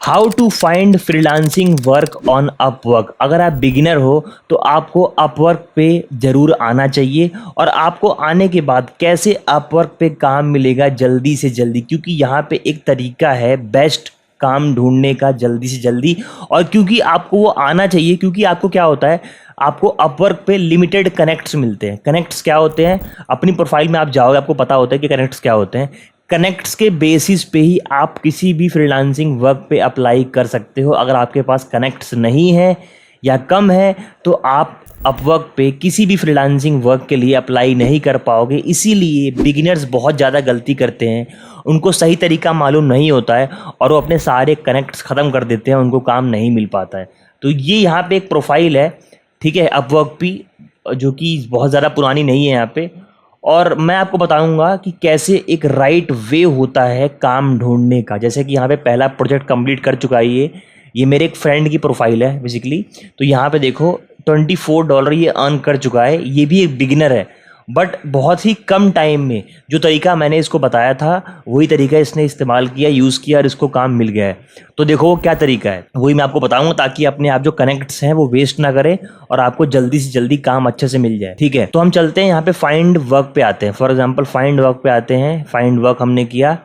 How to find freelancing work on Upwork. अगर आप beginner हो तो आपको अपवर्क पे ज़रूर आना चाहिए। और आपको आने के बाद कैसे अपवर्क पे काम मिलेगा जल्दी से जल्दी, क्योंकि यहाँ पे एक तरीका है बेस्ट काम ढूंढने का जल्दी से जल्दी। और क्योंकि आपको वो आना चाहिए, क्योंकि आपको क्या होता है, आपको अपवर्क पे लिमिटेड कनेक्ट्स मिलते हैं। कनेक्ट्स क्या होते हैं, अपनी प्रोफाइल में आप जाओगे आपको पता होता है कि कनेक्ट्स क्या होते हैं। कनेक्ट्स के बेसिस पे ही आप किसी भी फ्रीलांसिंग वर्क पे अप्लाई कर सकते हो। अगर आपके पास कनेक्ट्स नहीं है या कम है तो आप अपवर्क पे किसी भी फ्रीलांसिंग वर्क के लिए अप्लाई नहीं कर पाओगे। इसीलिए बिगिनर्स बहुत ज़्यादा गलती करते हैं, उनको सही तरीका मालूम नहीं होता है और वो अपने सारे कनेक्ट्स ख़त्म कर देते हैं, उनको काम नहीं मिल पाता है। तो ये यहाँ पे एक प्रोफाइल है, ठीक है, अपवर्क पे, जो कि बहुत ज़्यादा पुरानी नहीं है यहाँ पे। और मैं आपको बताऊंगा कि कैसे एक राइट वे होता है काम ढूंढने का। जैसे कि यहाँ पे पहला प्रोजेक्ट कंप्लीट कर चुका है ये मेरे एक फ्रेंड की प्रोफाइल है बेसिकली। तो यहाँ पे देखो $24 ये अर्न कर चुका है। ये भी एक बिगिनर है, बट बहुत ही कम टाइम में जो तरीका मैंने इसको बताया था वही तरीका इसने इस्तेमाल किया, यूज़ किया और इसको काम मिल गया है। तो देखो वो क्या तरीका है, वही मैं आपको बताऊंगा, ताकि अपने आप जो कनेक्ट्स हैं वो वेस्ट ना करें और आपको जल्दी से जल्दी काम अच्छे से मिल जाए। ठीक है, तो हम चलते हैं यहाँ पे फाइंड वर्क पे आते हैं। फॉर एग्जाम्पल फाइंड वर्क पे आते हैं। फाइंड वर्क हमने किया।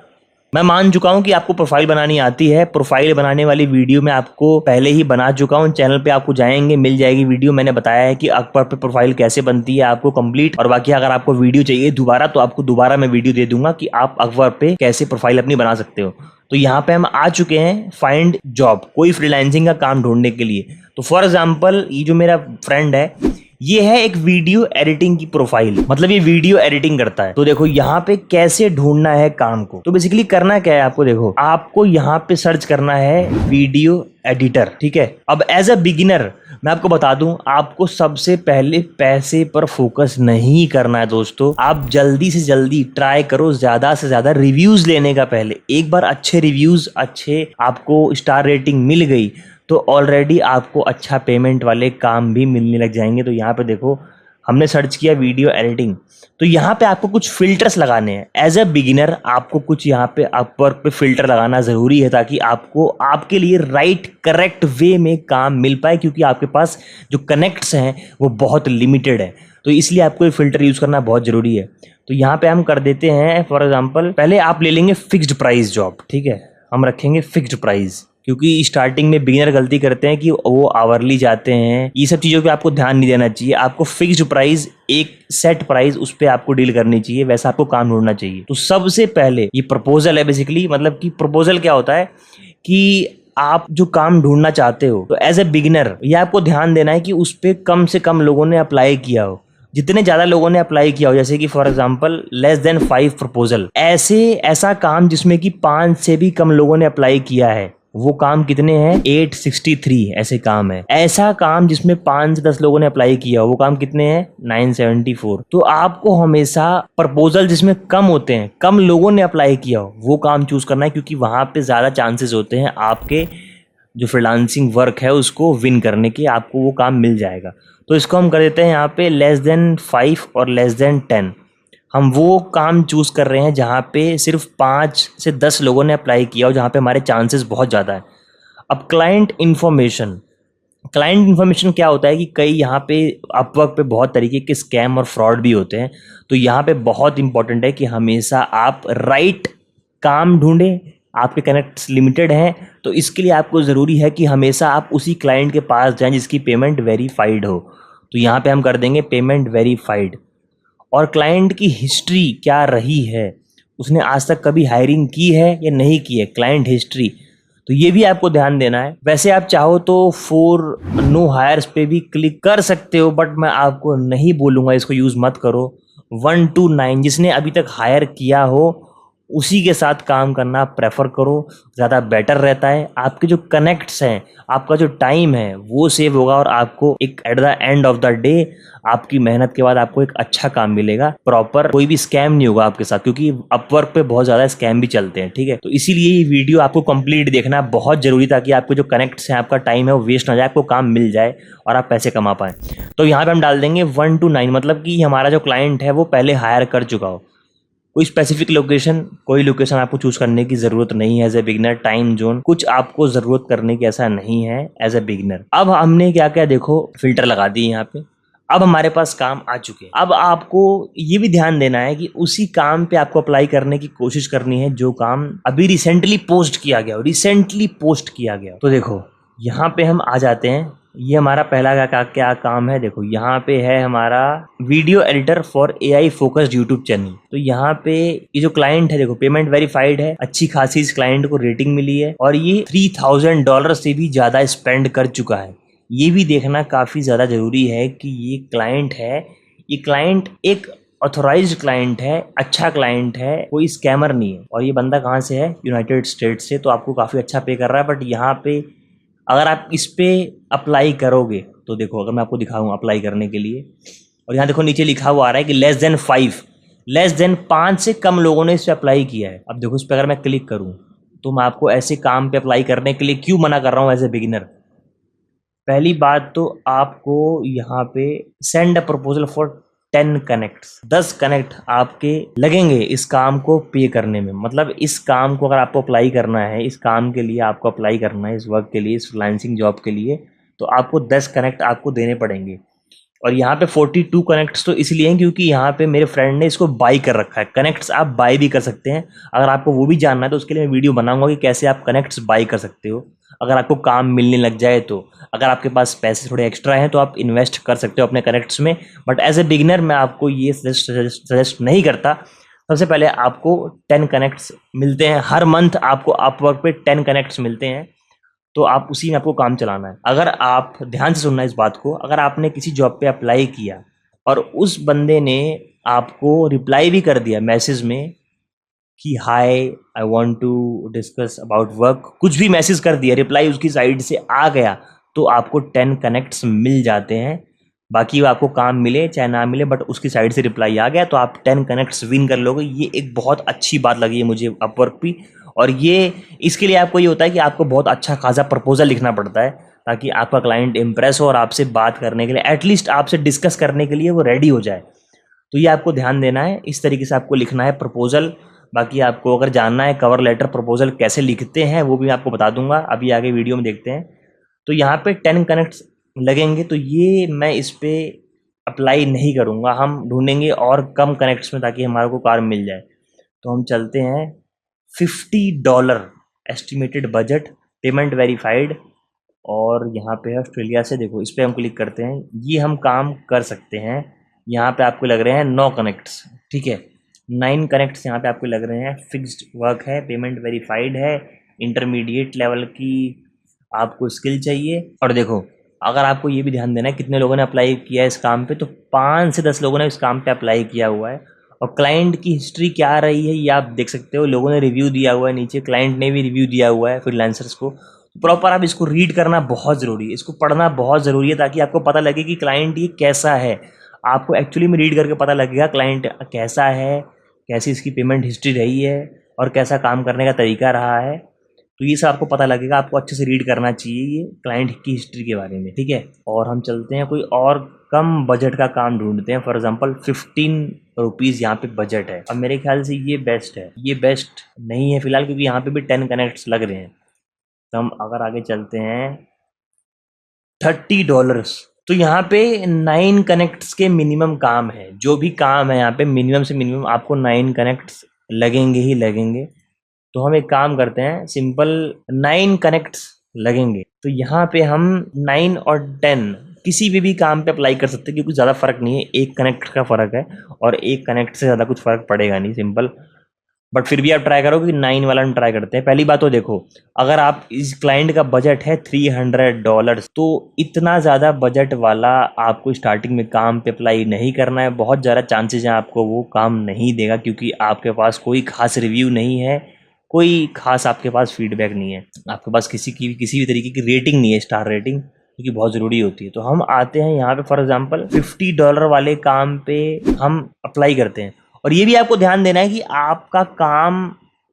मैं मान चुका हूं कि आपको प्रोफाइल बनानी आती है। प्रोफाइल बनाने वाली वीडियो मैं आपको पहले ही बना चुका हूं। चैनल पे आपको जाएंगे मिल जाएगी वीडियो। मैंने बताया है कि अपवर्क पे प्रोफाइल कैसे बनती है आपको कंप्लीट। और बाकी अगर आपको वीडियो चाहिए दोबारा तो आपको दोबारा मैं वीडियो दे दूंगा कि आप अपवर्क पे कैसे प्रोफाइल अपनी बना सकते हो। तो यहाँ पे हम आ चुके हैं फाइंड जॉब, कोई फ्रीलांसिंग का काम ढूंढने के लिए। तो फॉर एग्जाम्पल ये जो मेरा फ्रेंड है ये है एक वीडियो एडिटिंग की प्रोफाइल, मतलब ये वीडियो एडिटिंग करता है। तो देखो यहाँ पे कैसे ढूंढना है काम को। तो बेसिकली करना क्या है आपको, देखो आपको यहाँ पे सर्च करना है वीडियो एडिटर। ठीक है, अब एज अ बिगिनर मैं आपको बता दूं, आपको सबसे पहले पैसे पर फोकस नहीं करना है दोस्तों। आप जल्दी से जल्दी ट्राई करो ज्यादा से ज्यादा रिव्यूज लेने का। पहले एक बार अच्छे रिव्यूज, अच्छे आपको स्टार रेटिंग मिल गई तो ऑलरेडी आपको अच्छा पेमेंट वाले काम भी मिलने लग जाएंगे। तो यहाँ पे देखो हमने सर्च किया वीडियो एडिटिंग। तो यहाँ पे आपको कुछ फिल्टर्स लगाने हैं। एज अ बिगिनर आपको कुछ यहाँ पे अपवर्क पे फिल्टर लगाना ज़रूरी है, ताकि आपको आपके लिए राइट करेक्ट वे में काम मिल पाए, क्योंकि आपके पास जो कनेक्ट्स हैं वो बहुत लिमिटेड है। तो इसलिए आपको ये फिल्टर यूज़ करना बहुत ज़रूरी है। तो यहाँ पे हम कर देते हैं, फॉर एग्जाम्पल पहले आप ले लेंगे फिक्स्ड प्राइस जॉब। ठीक है, हम रखेंगे फिक्स्ड प्राइस, क्योंकि स्टार्टिंग में बिगिनर गलती करते हैं कि वो आवरली जाते हैं। ये सब चीज़ों पे आपको ध्यान नहीं देना चाहिए। आपको फिक्स्ड प्राइस, एक सेट प्राइस, उस पर आपको डील करनी चाहिए, वैसा आपको काम ढूंढना चाहिए। तो सबसे पहले ये प्रपोजल है बेसिकली, मतलब कि प्रपोजल क्या होता है कि आप जो काम ढूंढना चाहते हो तो एज ए बिगिनर ये आपको ध्यान देना है कि उस पर कम से कम लोगों ने अप्लाई किया हो। जितने ज़्यादा लोगों ने अप्लाई किया हो, जैसे कि for example less than 5 proposal, ऐसा काम जिसमें कि 5 से भी कम लोगों ने अप्लाई किया है, वो काम कितने हैं, 863 ऐसे काम है। ऐसा काम जिसमें 5 से 10 लोगों ने अप्लाई किया हो, वो काम कितने हैं, 974। तो आपको हमेशा प्रपोजल जिसमें कम होते हैं, कम लोगों ने अप्लाई किया हो, वो काम चूज करना है, क्योंकि वहां पे ज्यादा चांसेस होते हैं आपके जो फ्रीलांसिंग वर्क है उसको विन करने के, आपको वो काम मिल जाएगा। तो इसको हम कर देते हैं यहाँ पे लेस देन 5 और लेस देन 10। हम वो काम चूज कर रहे हैं जहाँ पे सिर्फ 5 से 10 लोगों ने अप्लाई किया हो, जहाँ पे हमारे चांसेस बहुत ज़्यादा है। अब क्लाइंट इन्फॉर्मेशन, क्लाइंट इन्फॉर्मेशन क्या होता है कि कई यहाँ पे अपवर्क पे बहुत तरीके के स्कैम और फ्रॉड भी होते हैं। तो यहाँ पे बहुत इंपॉर्टेंट है कि हमेशा आप राइट काम ढूंढें। आपके कनेक्ट्स लिमिटेड हैं, तो इसके लिए आपको ज़रूरी है कि हमेशा आप उसी क्लाइंट के पास जाएं जिसकी पेमेंट वेरीफाइड हो। तो यहाँ पे हम कर देंगे पेमेंट वेरीफाइड। और क्लाइंट की हिस्ट्री क्या रही है, उसने आज तक कभी हायरिंग की है या नहीं की है, क्लाइंट हिस्ट्री, तो ये भी आपको ध्यान देना है। वैसे आप चाहो तो फॉर नो हायर्स पे भी क्लिक कर सकते हो, बट मैं आपको नहीं बोलूँगा इसको यूज़ मत करो। 1 to 9 जिसने अभी तक हायर किया हो उसी के साथ काम करना प्रेफर करो, ज़्यादा बेटर रहता है। आपके जो कनेक्ट्स हैं, आपका जो टाइम है वो सेव होगा, और आपको एक at the end of the day आपकी मेहनत के बाद आपको एक अच्छा काम मिलेगा। प्रॉपर कोई भी स्कैम नहीं होगा आपके साथ, क्योंकि अपवर्क पे बहुत ज़्यादा स्कैम भी चलते हैं। ठीक है, तो इसीलिए ये वीडियो आपको कंप्लीट देखना बहुत ज़रूरी, ताकि आपके जो कनेक्ट्स हैं, आपका टाइम है वो वेस्ट ना जाए, आपको काम मिल जाए और आप पैसे कमा पाएँ। तो यहाँ पर हम डाल देंगे 1 to 9, मतलब कि हमारा जो क्लाइंट है वो पहले हायर कर चुका हो। कोई स्पेसिफिक लोकेशन, कोई लोकेशन आपको चूज करने की जरूरत नहीं है as a beginner. Time zone कुछ आपको जरूरत करने की ऐसा नहीं है एज ए बिगिनर। अब हमने क्या क्या देखो फिल्टर लगा दिए यहाँ पे, अब हमारे पास काम आ चुके हैं। अब आपको ये भी ध्यान देना है कि उसी काम पे आपको अप्लाई करने की कोशिश करनी है जो काम अभी रिसेंटली पोस्ट किया गया। तो देखो यहाँ पे हम आ जाते हैं, ये हमारा पहला क्या काम है। देखो यहाँ पे है हमारा video editor for AI focused YouTube channel. तो यहाँ पे ये जो क्लाइंट है देखो पेमेंट वेरीफाइड है, अच्छी खासी इस क्लाइंट को रेटिंग मिली है और ये $3000 से भी ज्यादा स्पेंड कर चुका है। ये भी देखना काफी ज्यादा जरूरी है कि ये क्लाइंट एक ऑथोराइज्ड क्लाइंट है, अच्छा क्लाइंट है, कोई स्कैमर नहीं है। और ये बंदा कहाँ से है? यूनाइटेड स्टेट्स से। तो आपको काफी अच्छा पे कर रहा है। बट यहाँ पे अगर आप इस पे अप्लाई करोगे तो देखो, अगर मैं आपको दिखाऊं अप्लाई करने के लिए, और यहाँ देखो नीचे लिखा हुआ आ रहा है कि लेस देन 5 से कम लोगों ने इस पे अप्लाई किया है। अब देखो इस पे अगर मैं क्लिक करूं तो मैं आपको ऐसे काम पे अप्लाई करने के लिए क्यों मना कर रहा हूँ एज ए बिगिनर। पहली बात तो आपको यहाँ पे send a proposal for 10 connects, 10 connect आपके लगेंगे इस काम को पे करने में। मतलब इस काम को अगर आपको अप्लाई करना है, इस काम के लिए आपको अप्लाई करना है, इस वर्क के लिए, इस फ्रीलांसिंग जॉब के लिए, तो आपको 10 कनेक्ट आपको देने पड़ेंगे। और यहाँ पे 42 कनेक्ट्स तो इसलिए हैं क्योंकि यहाँ पे मेरे फ्रेंड ने इसको बाई कर रखा है। कनेक्ट्स आप बाई भी कर सकते हैं, अगर आपको वो भी जानना है तो उसके लिए मैं वीडियो बनाऊंगा कि कैसे आप कनेक्ट्स बाई कर सकते हो अगर आपको काम मिलने लग जाए तो। अगर आपके पास पैसे थोड़े एक्स्ट्रा हैं तो आप इन्वेस्ट कर सकते हो अपने कनेक्ट्स में। बट एज ए बिगिनर मैं आपको ये सजेस्ट नहीं करता। सबसे पहले आपको 10 कनेक्ट्स मिलते हैं हर मंथ, आपको अपवर्क पे 10 कनेक्ट्स मिलते हैं, तो आप उसी में आपको काम चलाना है। अगर आप ध्यान से सुनना इस बात को, अगर आपने किसी जॉब पे अप्लाई किया और उस बंदे ने आपको रिप्लाई भी कर दिया मैसेज में कि hi I want to discuss about work, कुछ भी मैसेज कर दिया, रिप्लाई उसकी साइड से आ गया, तो आपको 10 कनेक्ट्स मिल जाते हैं। बाकी आपको काम मिले चाहे ना मिले, बट उसकी साइड से रिप्लाई आ गया तो आप 10 कनेक्ट्स विन कर लोगे। ये एक बहुत अच्छी बात लगी है मुझे अपवर्क पे। और ये इसके लिए आपको ये होता है कि आपको बहुत अच्छा खासा प्रपोजल लिखना पड़ता है ताकि आपका क्लाइंट इम्प्रेस हो और आपसे बात करने के लिए, एटलीस्ट आपसे डिस्कस करने के लिए वो रेडी हो जाए। तो ये आपको ध्यान देना है, इस तरीके से आपको लिखना है प्रपोजल। बाकी आपको अगर जानना है कवर लेटर प्रपोजल कैसे लिखते हैं वो भी मैं आपको बता दूंगा, अभी आगे वीडियो में देखते हैं। तो यहाँ पे 10 कनेक्ट्स लगेंगे, तो ये मैं इस पे अप्लाई नहीं करूँगा, हम ढूंढेंगे और कम कनेक्ट्स में ताकि हमारे को कार मिल जाए। तो हम चलते हैं $50 एस्टिमेटेड बजट, पेमेंट वेरीफाइड, और यहाँ पे है ऑस्ट्रेलिया से। देखो इस पर हम क्लिक करते हैं, ये हम काम कर सकते हैं। यहाँ पे आपको लग रहे हैं 9 कनेक्ट्स, ठीक है, 9 कनेक्ट्स यहाँ पे आपको लग रहे हैं। फिक्स्ड वर्क है, पेमेंट वेरीफाइड है, इंटरमीडिएट लेवल की आपको स्किल चाहिए। और देखो अगर आपको ये भी ध्यान देना है कितने लोगों ने अप्लाई किया है इस काम पे, तो 5 से 10 लोगों ने इस काम पे अप्लाई किया हुआ है। और क्लाइंट की हिस्ट्री क्या रही है ये आप देख सकते हो, लोगों ने रिव्यू दिया हुआ है नीचे, क्लाइंट ने भी रिव्यू दिया हुआ है फ्रीलांसर्स को। प्रॉपर आप इसको रीड करना बहुत ज़रूरी है, इसको पढ़ना बहुत ज़रूरी है ताकि आपको पता लगे कि क्लाइंट ये कैसा है। आपको एक्चुअली में रीड करके पता लगेगा क्लाइंट कैसा है, कैसी इसकी पेमेंट हिस्ट्री रही है और कैसा काम करने का तरीका रहा है। तो ये सब आपको पता लगेगा, आपको अच्छे से रीड करना चाहिए ये क्लाइंट की हिस्ट्री के बारे में, ठीक है। और हम चलते हैं कोई और कम बजट का काम ढूंढते हैं। फॉर एग्जांपल 15 रुपीज़ यहाँ पे बजट है, अब मेरे ख्याल से ये बेस्ट है। ये बेस्ट नहीं है फिलहाल क्योंकि यहाँ पे भी 10 कनेक्ट्स लग रहे हैं। तो हम अगर आगे चलते हैं $30, तो यहाँ पे 9 कनेक्ट्स के मिनिमम काम है। जो भी काम है यहाँ पे मिनिमम से मिनिमम आपको 9 कनेक्ट्स लगेंगे ही लगेंगे। तो हम एक काम करते हैं, सिंपल 9 कनेक्ट्स लगेंगे। तो यहाँ पे हम 9 और 10 किसी भी काम पे अप्लाई कर सकते हैं क्योंकि ज़्यादा फर्क नहीं है, एक कनेक्ट का फ़र्क है और एक कनेक्ट से ज़्यादा कुछ फ़र्क पड़ेगा नहीं, सिंपल। बट फिर भी आप ट्राई करो कि 9 वाला हम ट्राई करते हैं। पहली बात तो देखो, अगर आप इस क्लाइंट का बजट है $300, तो इतना ज़्यादा बजट वाला आपको स्टार्टिंग में काम पे अप्लाई नहीं करना है। बहुत ज़्यादा चांसेस हैं आपको वो काम नहीं देगा क्योंकि आपके पास कोई खास रिव्यू नहीं है, कोई खास आपके पास फीडबैक नहीं है, आपके पास किसी भी तरीके की रेटिंग नहीं है, स्टार रेटिंग, क्योंकि बहुत ज़रूरी होती है। तो हम आते हैं यहाँ पे फॉर एग्जांपल $50 वाले काम पे हम अप्लाई करते हैं। और ये भी आपको ध्यान देना है कि आपका काम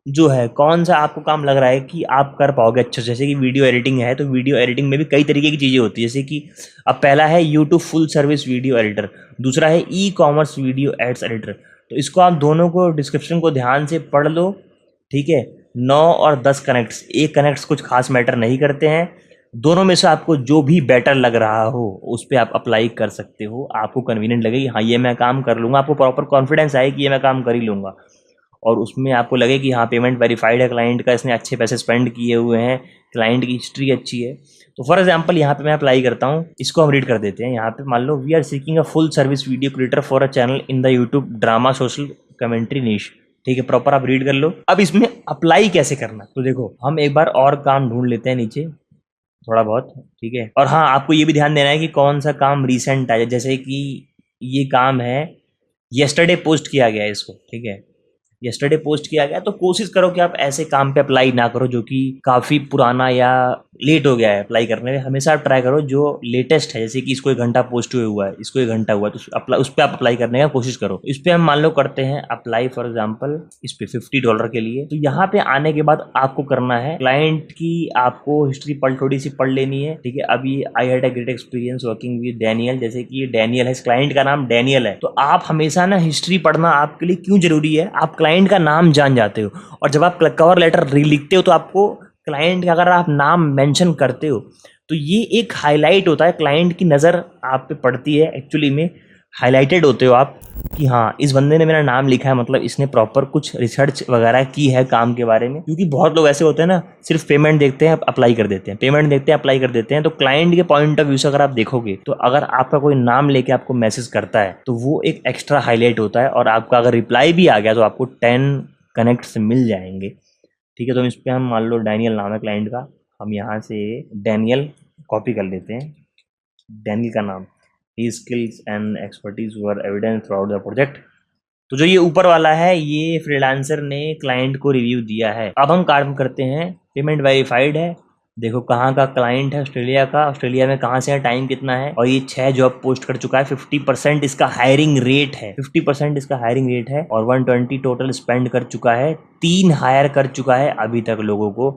जो है कौन सा आपको काम लग रहा है कि आप कर पाओगे अच्छे से। जैसे कि वीडियो एडिटिंग है तो वीडियो एडिटिंग में भी कई तरीके की चीज़ें होती है, जैसे कि अब पहला है YouTube full service video editor, दूसरा है e-commerce video ads editor. तो इसको आप दोनों को डिस्क्रिप्शन को ध्यान से पढ़ लो, ठीक है। 9 और 10 कनेक्ट्स, एक कनेक्ट्स कुछ खास मैटर नहीं करते हैं। दोनों में से आपको जो भी बेटर लग रहा हो उस पर आप अप्लाई कर सकते हो। आपको कन्वीनियंट लगे कि हाँ ये मैं काम कर लूँगा, आपको प्रॉपर कॉन्फिडेंस आए कि ये मैं काम कर ही लूँगा, और उसमें आपको लगे कि हाँ पेमेंट वेरीफाइड है क्लाइंट का, इसने अच्छे पैसे स्पेंड किए हुए हैं, क्लाइंट की हिस्ट्री अच्छी है। तो फॉर एग्जांपल यहाँ पे मैं अप्लाई करता हूँ, इसको हम रीड कर देते हैं। यहाँ पे मान लो we are seeking a full service video creator for a channel in the YouTube drama social commentary niche, ठीक है। प्रॉपर आप रीड कर लो। अब इसमें अप्लाई कैसे करना, तो देखो हम एक बार और काम ढूंढ लेते हैं नीचे थोड़ा बहुत, ठीक है। और हाँ आपको ये भी ध्यान देना है कि कौन सा काम रिसेंट है, जैसे कि ये काम है येस्टरडे पोस्ट किया गया है इसको, ठीक है, येस्टरडे पोस्ट किया गया। तो कोशिश करो कि आप ऐसे काम पे अप्लाई ना करो जो कि काफ़ी पुराना या लेट हो गया है अप्लाई करने में। हमेशा आप ट्राई करो जो लेटेस्ट है, जैसे कि इसको 1 घंटा पोस्ट हुआ है, इसको 1 घंटा हुआ है, तो उस पर आप अप्लाई करने का कोशिश करो। इस पर हम मान लो करते हैं अप्लाई फॉर एग्जाम्पल इस पे $50 के लिए। तो यहाँ पे आने के बाद आपको करना है क्लाइंट की आपको हिस्ट्री थोड़ी सी पढ़ लेनी है, ठीक है। अभी I had a great experience working with Daniel, जैसे कि ये डैनियल है, इस क्लाइंट का नाम डैनियल है। तो आप हमेशा ना हिस्ट्री पढ़ना आपके लिए क्यों जरूरी है, आप क्लाइंट का नाम जान जाते हो, और जब आप कवर लेटर लिखते हो तो आपको क्लाइंट का अगर आप नाम मेंशन करते हो तो ये एक हाईलाइट होता है, क्लाइंट की नज़र आप पे पड़ती है, एक्चुअली में हाईलाइटेड होते हो आप कि हाँ इस बंदे ने मेरा नाम लिखा है, मतलब इसने प्रॉपर कुछ रिसर्च वगैरह की है काम के बारे में। क्योंकि बहुत लोग ऐसे होते हैं ना, सिर्फ पेमेंट देखते हैं अप्लाई कर देते हैं, पेमेंट देखते हैं अप्लाई कर देते हैं। तो क्लाइंट के पॉइंट ऑफ व्यू से अगर आप देखोगे तो अगर आपका कोई नाम लेके आपको मैसेज करता है तो वो एक एक्स्ट्रा हाईलाइट होता है, और आपका अगर रिप्लाई भी आ गया तो आपको 10 कनेक्ट्स मिल जाएंगे, ठीक है। तो इस पर हम मान लो डैनियल नाम है क्लाइंट का, हम यहाँ से डैनियल कॉपी कर लेते हैं, डैनियल का नाम, ही skills and expertise were evidence throughout the project. तो जो ये ऊपर वाला है ये फ्रीलांसर ने क्लाइंट को रिव्यू दिया है। अब हम काम करते हैं, पेमेंट वेरीफाइड है, देखो कहाँ का क्लाइंट है, ऑस्ट्रेलिया का, ऑस्ट्रेलिया में कहाँ से है, टाइम कितना है, और ये 6 जॉब पोस्ट कर चुका है, 50% इसका हायरिंग रेट है, 50% इसका हायरिंग रेट है, और 120 टोटल स्पेंड कर चुका है, 3 हायर कर चुका है अभी तक लोगों को।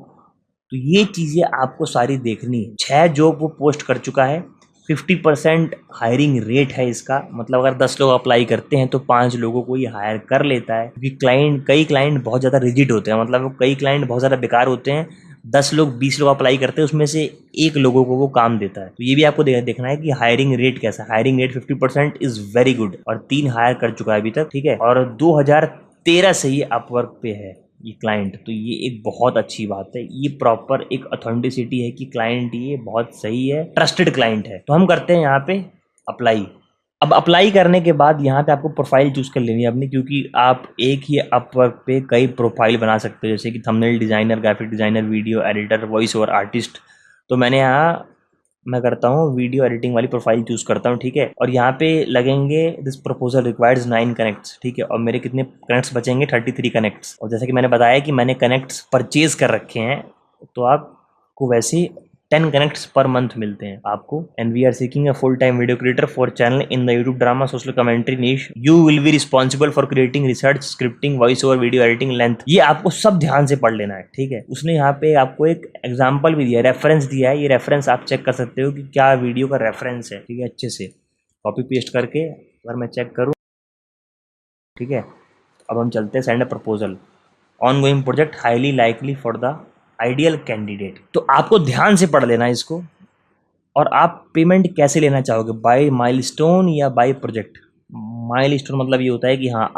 तो ये चीज़ें आपको सारी देखनी है। 6 जॉब वो पोस्ट कर चुका है, 50% हायरिंग रेट है इसका, मतलब अगर 10 लोग अप्लाई करते हैं तो 5 लोगों को ये हायर कर लेता है। क्योंकि कई क्लाइंट बहुत ज़्यादा रिजिड होते हैं, मतलब कई क्लाइंट बहुत ज़्यादा बेकार होते हैं, 10 लोग 20 लोग अप्लाई करते हैं उसमें से 1 लोगों को वो काम देता है। तो ये भी आपको देखना है कि हायरिंग रेट कैसा है। Hiring rate 50% is very good, और 3 हायर कर चुका है अभी तक, ठीक है। और 2013 से ये अपवर्क पे है ये क्लाइंट, तो ये एक बहुत अच्छी बात है। ये प्रॉपर एक ऑथेंटिसिटी है कि क्लाइंट ये बहुत सही है, ट्रस्टेड क्लाइंट है। तो हम करते हैं यहाँ पे अप्लाई। अब अप्लाई करने के बाद यहाँ पे आपको प्रोफाइल चूज कर लेनी है अपनी, क्योंकि आप एक ही अपवर्क पे कई प्रोफाइल बना सकते हो, जैसे कि thumbnail designer, graphic designer, video editor, voice over artist. तो मैंने यहाँ मैं करता हूँ वीडियो एडिटिंग वाली प्रोफाइल चूज करता हूँ, ठीक है। और यहाँ पे लगेंगे दिस प्रपोजल रिक्वायर्स 9 कनेक्ट्स, ठीक है। और मेरे कितने कनेक्ट्स बचेंगे, 33 कनेक्ट्स। और जैसे कि मैंने बताया कि मैंने कनेक्ट्स परचेज कर रखे हैं, तो आपको वैसे 10 कनेक्ट्स पर मंथ मिलते हैं आपको। And we are seeking a full time video creator for channel in the YouTube drama social commentary niche. You will be responsible for creating research, scripting, voice over, video editing, length. ये आपको सब ध्यान से पढ़ लेना है, ठीक है। उसने यहाँ पे आपको एक एग्जाम्पल भी दिया, रेफरेंस दिया है, ये रेफरेंस आप चेक कर सकते हो कि क्या वीडियो का रेफरेंस है, ठीक है। अच्छे से कॉपी पेस्ट करके अगर मैं चेक करूँ, ठीक है। अब हम चलते हैं send a proposal, on going project highly likely for the ideal candidate. तो आपको ध्यान से पढ़ लेना इसको। और आप पेमेंट कैसे लेना चाहोगे, बाय माइलस्टोन या बाय प्रोजेक्ट। माइलस्टोन मतलब ये होता है कि हाँ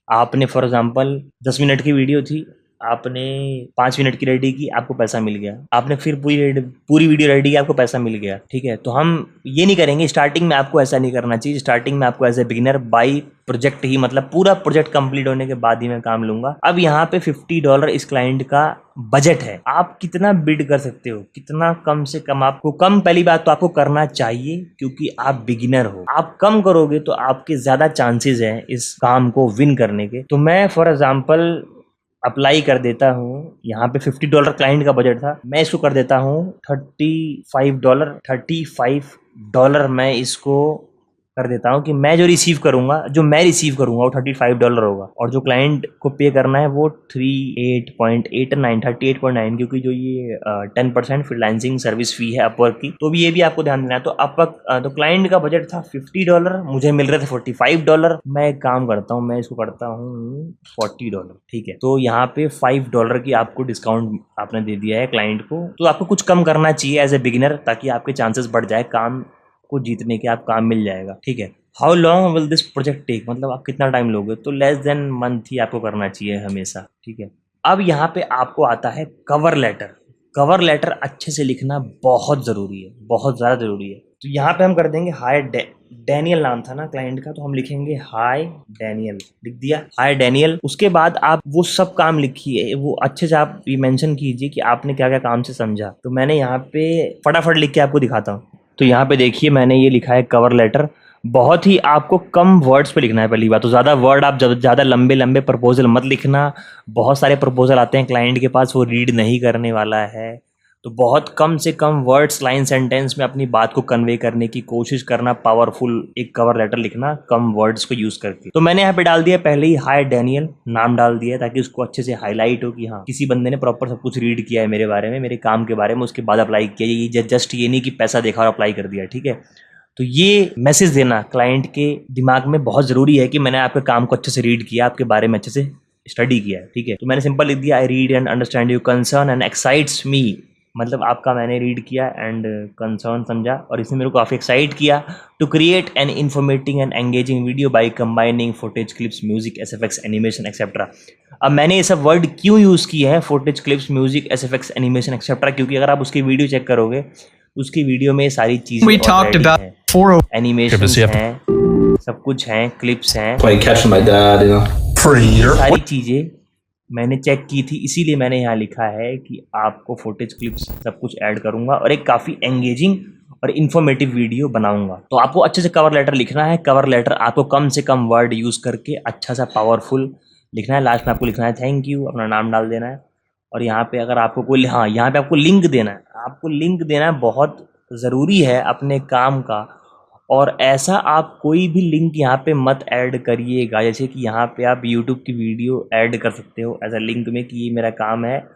आपने फॉर एग्जांपल 10 मिनट की वीडियो थी, आपने 5 मिनट की रेडी की, आपको पैसा मिल गया। आपने फिर पूरी वीडियो रेडी की, आपको पैसा मिल गया, ठीक है। तो हम ये नहीं करेंगे, स्टार्टिंग में आपको ऐसा नहीं करना चाहिए। स्टार्टिंग में आपको as a beginner by project ही, मतलब पूरा प्रोजेक्ट कंप्लीट होने के बाद ही मैं काम लूंगा। अब यहाँ पे $50 इस क्लाइंट का बजट है, आप कितना बिड कर सकते हो, कितना कम से कम आपको कम, पहली बात तो आपको करना चाहिए क्योंकि आप बिगिनर हो। आप कम करोगे तो आपके ज्यादा चांसेस हैं इस काम को विन करने के। तो मैं फॉर एग्जांपल अप्लाई कर देता हूँ, यहाँ पे $50 क्लाइंट का बजट था, मैं इसको कर देता हूँ $35। $35 मैं इसको कर देता हूँ कि मैं जो रिसीव करूंगा वो $35 होगा, और जो क्लाइंट को पे करना है वो 38.89 क्योंकि जो ये 10% फ्रीलांसिंग सर्विस फी है अपवर्क की, तो भी ये भी आपको ध्यान देना है। तो अपवर्क तो क्लाइंट का बजट था $50, मुझे मिल रहे थे $45। मैं एक काम करता हूँ, मैं इसको करता हूँ $40, ठीक है। तो यहाँ पे $5 की आपको डिस्काउंट आपने दे दिया है क्लाइंट को, तो आपको कुछ कम करना चाहिए एज ए बिगिनर, ताकि आपके चांसेस बढ़ जाए काम को जीतने के, आप काम मिल जाएगा, ठीक है। How long will this project take, मतलब आप कितना टाइम लोगे, तो लेस देन मंथ ही आपको करना चाहिए हमेशा, ठीक है। अब यहाँ पे आपको आता है कवर लेटर। कवर लेटर अच्छे से लिखना बहुत ज़रूरी है, बहुत ज़्यादा ज़रूरी है। तो यहाँ पे हम कर देंगे हाय डैनियल नाम था ना क्लाइंट का, तो हम लिखेंगे हाय डैनियल, लिख दिया हाय डैनियल। उसके बाद आप वो सब काम लिखिए, वो अच्छे से आप ये मेंशन कीजिए कि आपने क्या क्या काम से समझा। तो मैंने यहाँ पे फटाफट लिख के आपको दिखाता हूँ। तो यहाँ पे देखिए मैंने ये लिखा है कवर लेटर। बहुत ही आपको कम वर्ड्स पे लिखना है पहली बात तो, ज़्यादा वर्ड आप ज़्यादा लंबे लंबे प्रपोजल मत लिखना। बहुत सारे प्रपोजल आते हैं क्लाइंट के पास, वो रीड नहीं करने वाला है। तो बहुत कम से कम वर्ड्स, लाइन, सेंटेंस में अपनी बात को कन्वे करने की कोशिश करना, पावरफुल एक कवर लेटर लिखना कम वर्ड्स को यूज़ करके। तो मैंने यहाँ पे डाल दिया पहले ही हाय डैनियल, नाम डाल दिया ताकि उसको अच्छे से हाईलाइट हो कि हाँ किसी बंदे ने प्रॉपर सब कुछ रीड किया है मेरे बारे में, मेरे काम के बारे में, उसके बाद अप्लाई किया। ये जस्ट ये नहीं कि पैसा देखा और अप्लाई कर दिया, ठीक है। तो ये मैसेज देना क्लाइंट के दिमाग में बहुत ज़रूरी है कि मैंने आपके काम को अच्छे से रीड किया, आपके बारे में अच्छे से स्टडी किया है, ठीक है। तो मैंने सिंपल लिख दिया I read and understand you concern and excites मी, मतलब आपका मैंने रीड किया एंड कंसर्न समझा और इसने मेरे को काफ़ी एक्साइट किया to create an informative and engaging video by combining footage, clips, music, SFX, animation etcetera. अब मैंने ये सब वर्ड क्यों यूज़ किए हैं, footage, clips, music, SFX, animation etcetera, क्योंकि अगर आप उसकी वीडियो चेक करोगे उसकी वीडियो में सारी चीज़ें ऑलरेडी हैं, एनिमेशन हैं, सब कुछ हैं, क्लिप्स हैं, सारी चीज़ें मैंने चेक की थी, इसीलिए मैंने यहाँ लिखा है कि आपको फुटेज, क्लिप्स सब कुछ ऐड करूँगा और एक काफ़ी एंगेजिंग और इन्फॉर्मेटिव वीडियो बनाऊंगा। तो आपको अच्छे से कवर लेटर लिखना है। कवर लेटर आपको कम से कम वर्ड यूज़ करके अच्छा सा पावरफुल लिखना है। लास्ट में आपको लिखना है थैंक यू, अपना नाम डाल देना है और यहाँ पे अगर आपको कोई, हाँ यहाँ पे आपको लिंक देना है, आपको लिंक देना है, बहुत ज़रूरी है अपने काम का। और ऐसा आप कोई भी लिंक यहाँ पे मत ऐड करिएगा, जैसे कि यहाँ पे आप यूट्यूब की वीडियो ऐड कर सकते हो एज अ लिंक में कि ये मेरा काम है,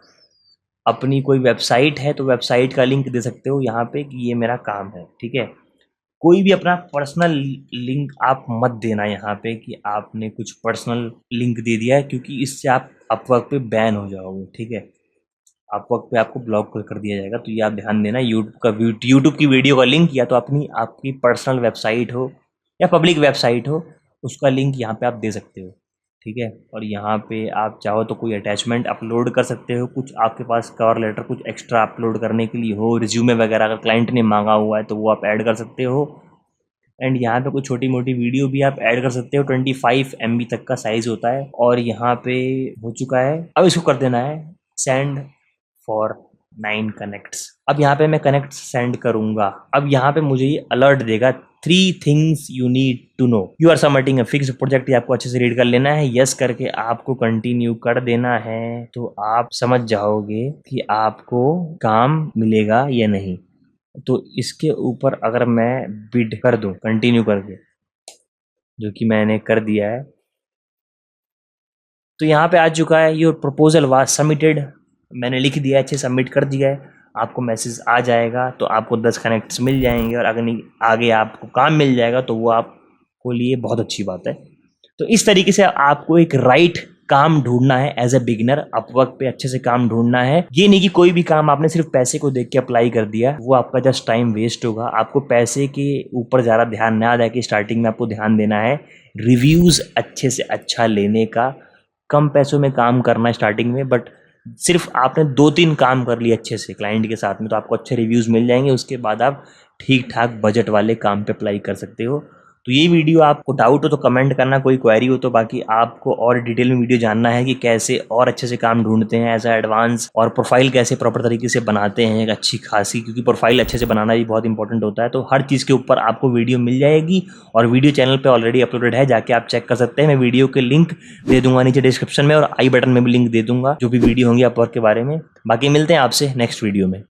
अपनी कोई वेबसाइट है तो वेबसाइट का लिंक दे सकते हो यहाँ पे कि ये मेरा काम है, ठीक है। कोई भी अपना पर्सनल लिंक आप मत देना यहाँ पे कि आपने कुछ पर्सनल लिंक दे दिया है, क्योंकि इससे आप अपवर्क पे बैन हो जाओगे, ठीक है। अपवर्क पे आपको ब्लॉक कर दिया जाएगा, तो ये आप ध्यान देना। यूट्यूब की वीडियो का लिंक या तो अपनी आपकी पर्सनल वेबसाइट हो या पब्लिक वेबसाइट हो, उसका लिंक यहाँ पे आप दे सकते हो, ठीक है। और यहाँ पे आप चाहो तो कोई अटैचमेंट अपलोड कर सकते हो, कुछ आपके पास कवर लेटर कुछ एक्स्ट्रा अपलोड करने के लिए हो, रिज्यूमे वगैरह अगर क्लाइंट ने मांगा हुआ है तो वो आप ऐड कर सकते हो। एंड यहाँ पे कुछ छोटी मोटी वीडियो भी आप ऐड कर सकते हो, 25 MB तक का साइज़ होता है। और यहाँ पे हो चुका है, अब इसको कर देना है सेंड फॉर 9 कनेक्ट्स। अब यहाँ पे मैं कनेक्ट सेंड करूँगा। अब यहाँ पे मुझे ये अलर्ट देगा 3 things you need to know, you are submitting a fixed project. ये आपको अच्छे से रीड कर लेना है, यस करके आपको कंटिन्यू कर देना है, तो आप समझ जाओगे कि आपको काम मिलेगा या नहीं। तो इसके ऊपर अगर मैं बिड कर दूं कंटिन्यू करके, जो कि मैंने कर दिया है, तो यहाँ पे आ चुका है योर प्रपोजल वाज सबमिटेड, मैंने लिख दिया, अच्छे सबमिट कर दिया है। आपको मैसेज आ जाएगा, तो आपको 10 कनेक्ट्स मिल जाएंगे और अगर आगे आपको काम मिल जाएगा तो वो आपको लिए बहुत अच्छी बात है। तो इस तरीके से आपको एक राइट काम ढूंढना है एज ए बिगिनर, अपवर्क पे अच्छे से काम ढूंढना है। ये नहीं कि कोई भी काम आपने सिर्फ पैसे को देख के अप्लाई कर दिया, वो आपका जस्ट टाइम वेस्ट होगा। आपको पैसे के ऊपर ज़्यादा ध्यान ना दें कि स्टार्टिंग में आपको ध्यान देना है रिव्यूज़ अच्छे से अच्छा लेने का। कम पैसों में काम करना है स्टार्टिंग में, बट सिर्फ आपने 2-3 काम कर लिए अच्छे से क्लाइंट के साथ में तो आपको अच्छे रिव्यूज़ मिल जाएंगे। उसके बाद आप ठीक ठाक बजट वाले काम पे अप्लाई कर सकते हो। तो ये वीडियो आपको डाउट हो तो कमेंट करना, कोई क्वेरी हो तो। बाकी आपको और डिटेल में वीडियो जानना है कि कैसे और अच्छे से काम ढूंढते हैं ऐसा एडवांस, और प्रोफाइल कैसे प्रॉपर तरीके से बनाते हैं एक अच्छी खासी, क्योंकि प्रोफाइल अच्छे से बनाना भी बहुत इंपॉर्टेंट होता है। तो हर चीज़ के ऊपर आपको वीडियो मिल जाएगी और वीडियो चैनल पर ऑलरेडी अपलोडेड है, जाके आप चेक कर सकते हैं। मैं वीडियो के लिंक दे दूंगा नीचे डिस्क्रिप्शन में और आई बटन में भी लिंक दे दूंगा, जो भी वीडियो होंगी अपवर्क के बारे में। बाकी मिलते हैं आपसे नेक्स्ट वीडियो में।